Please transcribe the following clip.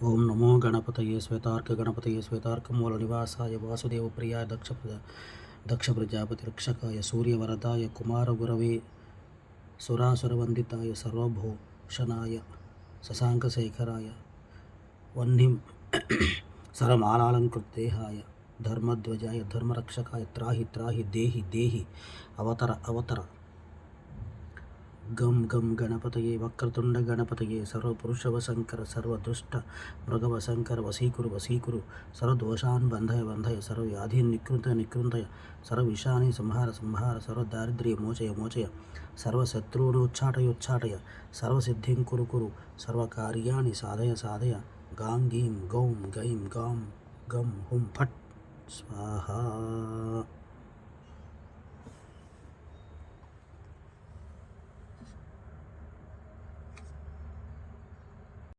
ఓం నమో గణపతయే శ్వేతార్క శ్వేతార్కమూల నివాసాయ వాసుదేవ ప్రియాయ దక్ష ప్రజాపతి రక్షకాయ సూర్యవరదాయ కుమారగురవే సురాసురవందితాయ సర్వభూషణాయ శశాంకశేఖరాయ వహ్నిం సరమాలాలంకృతదేహాయ ధర్మధ్వజాయ ధర్మరక్షకాయ త్రాహి త్రాహి దేహి దేహి అవతర అవతర గం గం గణపతయే వక్రతుండ గణపతయే సర్వపురుషవశంకర సర్వదుష్ట మృగవశంకర వశీకురు వశీకురు సర్వదోషాన్ బంధయ బంధయ సర్వవ్యాధీన్ నికృంతయ నికృంతయ సర్వవిషాని సంహార సంహార సర్వదారిద్ర్య మోచయ మోచయ సర్వశత్రువునుచ్చాటయోచ్చాటయ సర్వసిద్ధిం కురు కురు సర్వకార్యాణి సాధయ సాధయ గాం గీం గౌం గైం గాం గం హుం ఫట్ స్వాహా.